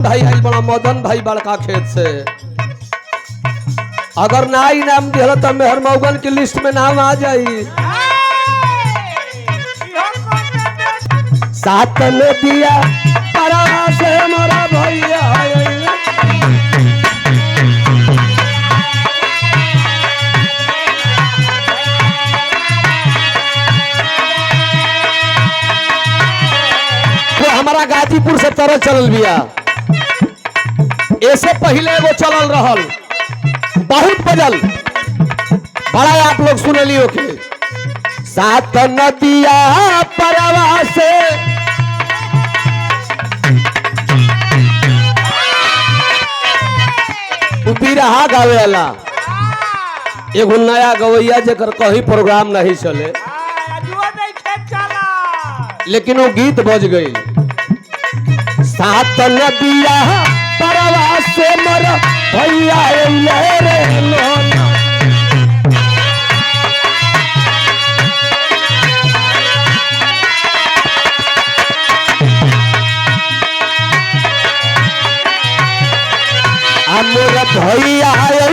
भाई आई बड़ा मदन भाई बड़का खेत से अगर ना इनाम दिल तो मेहर मौगन की लिस्ट में नाम आ जाई। साथ में दिया परवा से मोरा भैया तो हमारा गाजीपुर से तरह चलल बिया। ऐसे पहले वो चलल रहल बहुत बजल बड़ा आप लोग सुने लियो के सात नदिया परवा से बिरहा गावेला एगो नया गवैया जेकर कहीं प्रोग्राम नहीं चले लेकिन वो गीत बज गई। सात नदिया परवा से मर भैया रे लोना मोर भैया रे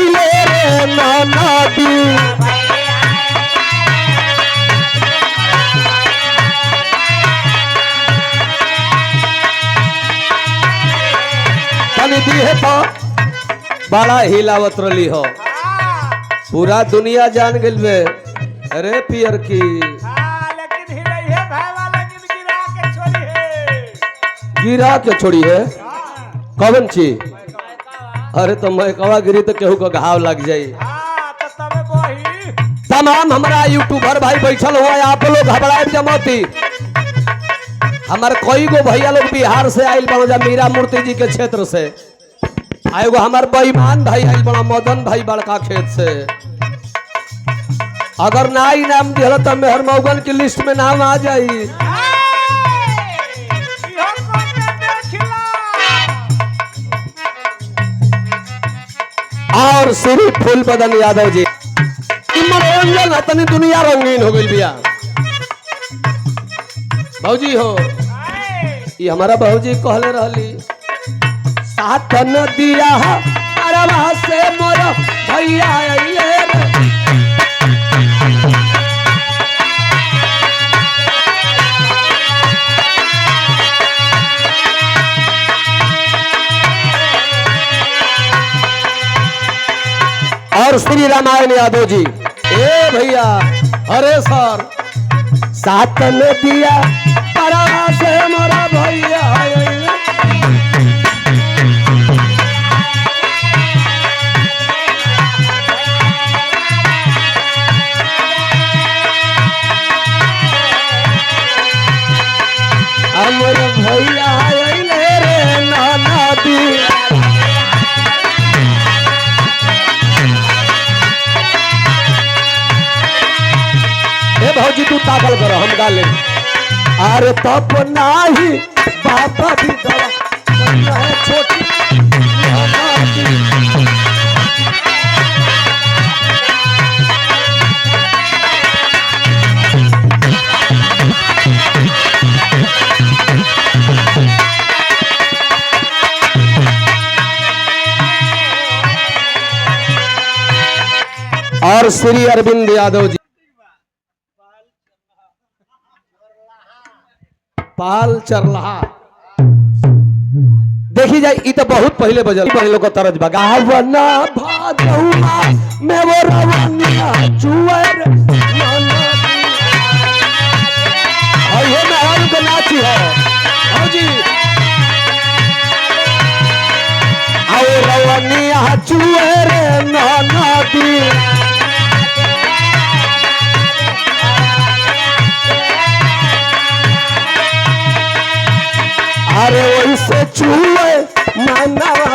नदी है तो बड़ा हिलावत रही हो पूरा दुनिया जान गई में। अरे पियर की लेकिन है गिरा के छोड़ी है कौन चीज। अरे तो मैं कवा गिरी तो केहू को घाव लग जाई। तमाम हमारा यूट्यूबर भाई बैठल हुआ है आप लोग घबराए जमाती हमारे कई गो भैया लोग बिहार से आयल बड़ा मीरा मूर्ति जी के क्षेत्र से आएगो हमार बेईमान भाई आयल बड़ा मदन भाई बड़का खेत से अगर ना इनाम दिल तो मेहर मौगन की लिस्ट में नाम आ जाई। और श्री फूल बदन यादव जी मनोरंजन तनी दुनिया रंगीन हो गई बिया। भौजी हो ये हमारा भौजी कहले रहली साथ नदिया परवा से मोर भैया अइले और श्री रामायण यादव जी ए भैया अरे सर साथ नदिया परवा से मोरा भैया अमर भैया रे नदी भौजी तू ताकल करो हम गाले। अरे तप नाही बाबा भी दवा है छोटी और श्री अरविंद यादव जी पाल चरलहा देखी जाए ये तो बहुत पहले बजल पहले लोग तरज बगावना भादुआ में वो रवनिया चुअर ये मेहरारू के नाची है जी आओ रवनिया चुअर नदी अरे वैसे चूहे मानव